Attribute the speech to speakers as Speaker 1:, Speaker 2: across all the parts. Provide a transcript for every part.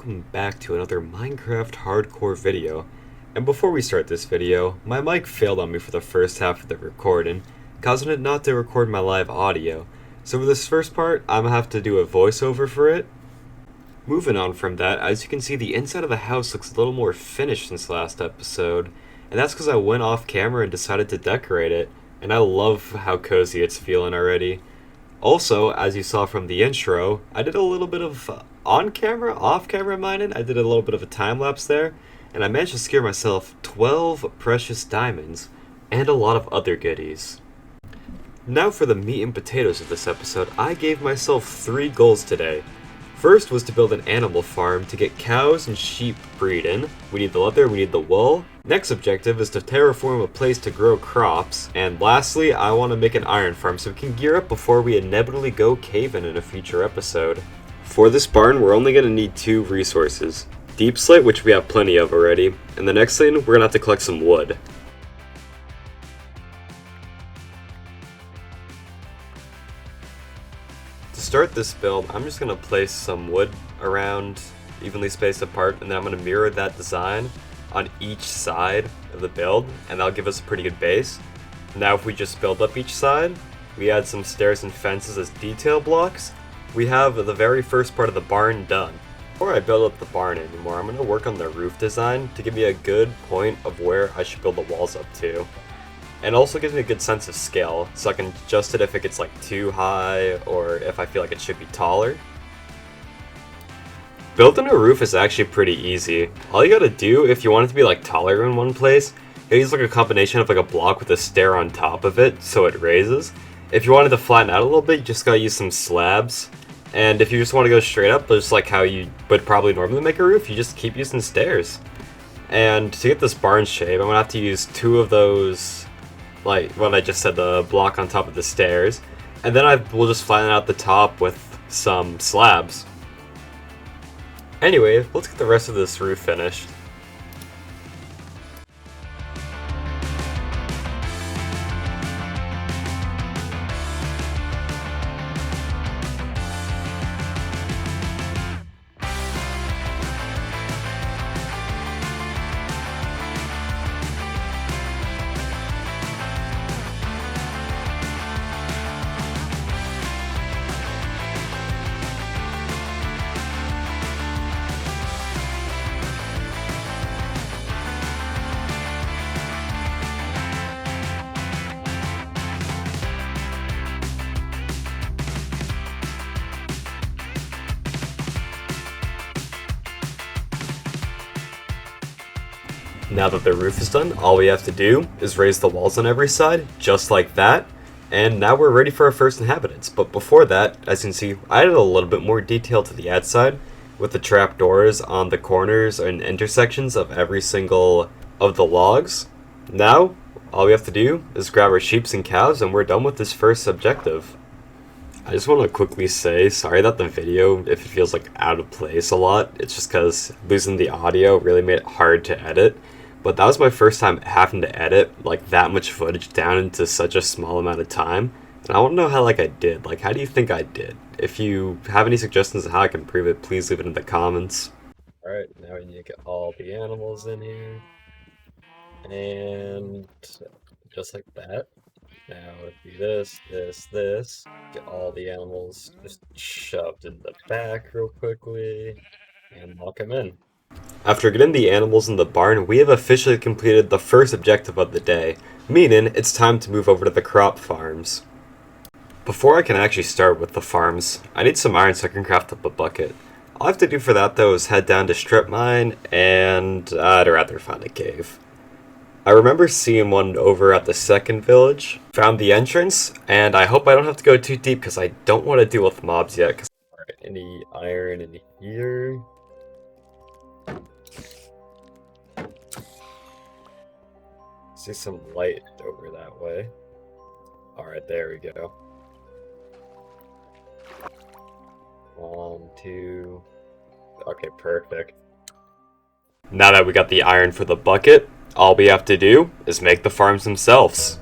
Speaker 1: welcome back to another Minecraft hardcore video. And before we start this video, my mic failed on me for the first half of the recording, causing it not to record my live audio. So for this first part, I'm gonna have to do a voiceover for it. Moving on from that, as you can see, the inside of the house looks a little more finished since last episode, and that's because I went off camera and decided to decorate it, and I love how cozy it's feeling already. Also, as you saw from the intro, I did a little bit of on-camera, off-camera mining. I did a little bit of a time-lapse there, and I managed to secure myself 12 precious diamonds and a lot of other goodies. Now for the meat and potatoes of this episode, I gave myself 3 goals today. First was to build an animal farm to get cows and sheep breeding. We need the leather, we need the wool. Next objective is to terraform a place to grow crops. And lastly, I want to make an iron farm so we can gear up before we inevitably go caving in a future episode. For this barn, we're only going to need 2 resources. Deep slate, which we have plenty of already. And the next thing, we're going to have to collect some wood. To start this build, I'm just going to place some wood around, evenly spaced apart, and then I'm going to mirror that design on each side of the build, and that'll give us a pretty good base. Now if we just build up each side, we add some stairs and fences as detail blocks, we have the very first part of the barn done. Before I build up the barn anymore, I'm going to work on the roof design to give me a good point of where I should build the walls up to. And also gives me a good sense of scale, so I can adjust it if it gets like too high, or if I feel like it should be taller. Building a roof is actually pretty easy. All you gotta do, if you want it to be like taller in one place, you use like a combination of like a block with a stair on top of it, so it raises. If you wanted to flatten out a little bit, you just gotta use some slabs. And if you just want to go straight up, just like how you would probably normally make a roof, you just keep using stairs. And to get this barn shape, I'm gonna have to use 2 of those, like what I just said, the block on top of the stairs, and then we'll just flatten out the top with some slabs. Anyway, let's get the rest of this roof finished. Now that the roof is done, all we have to do is raise the walls on every side, just like that, and now we're ready for our first inhabitants. But before that, as you can see, I added a little bit more detail to the outside with the trapdoors on the corners and intersections of every single of the logs. Now, all we have to do is grab our sheep and cows and we're done with this first objective. I just want to quickly say, sorry that the video, if it feels like out of place a lot, it's just because losing the audio really made it hard to edit. But that was my first time having to edit like that much footage down into such a small amount of time. And I want to know how I did. Like, how do you think I did? If you have any suggestions on how I can improve it, please leave it in the comments. Alright, now we need to get all the animals in here. And just like that. Now do this, this. Get all the animals just shoved in the back real quickly. And lock them in. After getting the animals in the barn, we have officially completed the first objective of the day, meaning it's time to move over to the crop farms. Before I can actually start with the farms, I need some iron so I can craft up a bucket. All I have to do for that though is head down to strip mine, and I'd rather find a cave. I remember seeing one over at the second village, found the entrance, and I hope I don't have to go too deep because I don't want to deal with mobs yet. Alright, any iron in here? See some light over that way. Alright, there we go. 1, 2... Okay, perfect. Now that we got the iron for the bucket, all we have to do is make the farms themselves.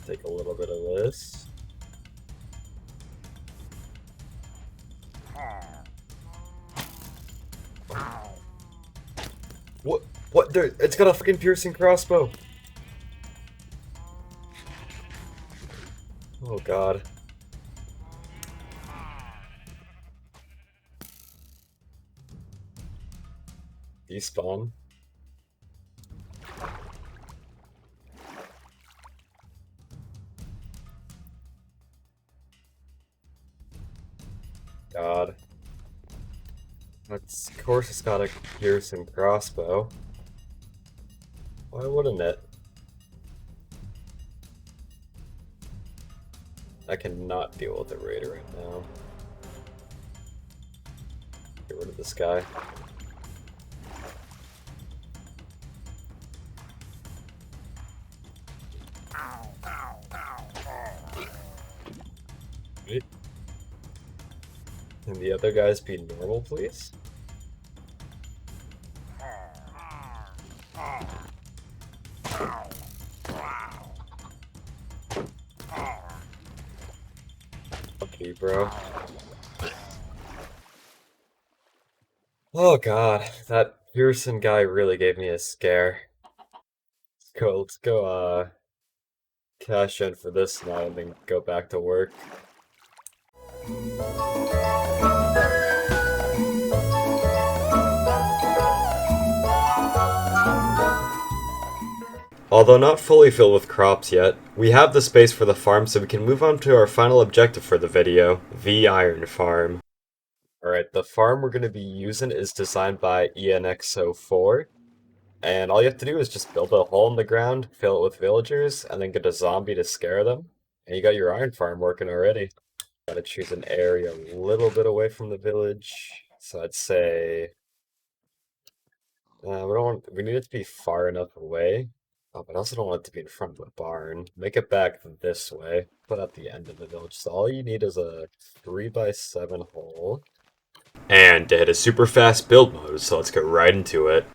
Speaker 1: Take a little bit of this. What? What? There, it's got a fucking piercing crossbow. Oh god. Despawn. God. Of course it's got a piercing crossbow. Why wouldn't it? I cannot deal with the raider right now. Get rid of this guy. Right. Can the other guys be normal, please? Okay, bro. Oh god, that Pearson guy really gave me a scare. Let's go, cash in for this now and then go back to work. Although not fully filled with crops yet, we have the space for the farm so we can move on to our final objective for the video, the iron farm. Alright, the farm we're going to be using is designed by ENX04, and all you have to do is just build a hole in the ground, fill it with villagers, and then get a zombie to scare them, and you got your iron farm working already. Gotta choose an area a little bit away from the village, so I'd say... we need it to be far enough away. Oh, but I also don't want it to be in front of the barn. Make it back this way. Put at the end of the village. So all you need is a 3x7 hole. And to hit a super fast build mode, so let's get right into it.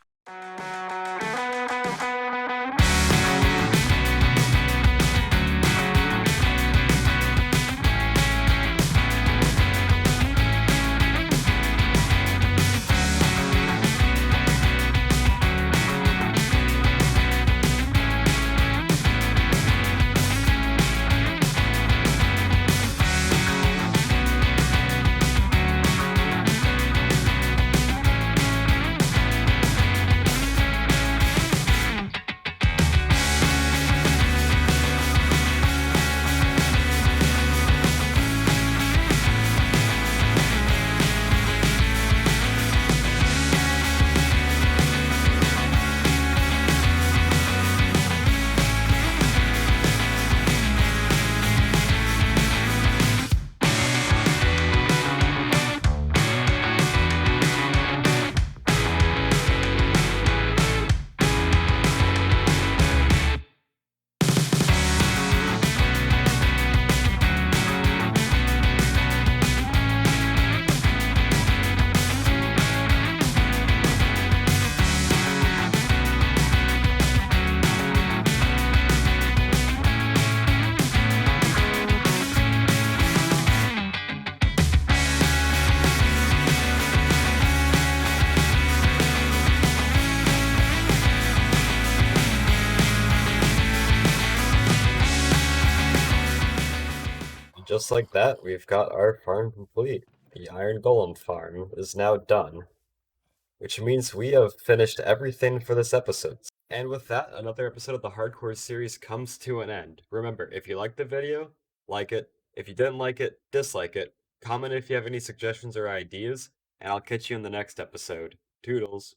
Speaker 1: Just like that, we've got our farm complete. The Iron Golem farm is now done, which means we have finished everything for this episode. And with that, another episode of the Hardcore series comes to an end. Remember, if you liked the video, like it. If you didn't like it, dislike it. Comment if you have any suggestions or ideas, and I'll catch you in the next episode. Toodles.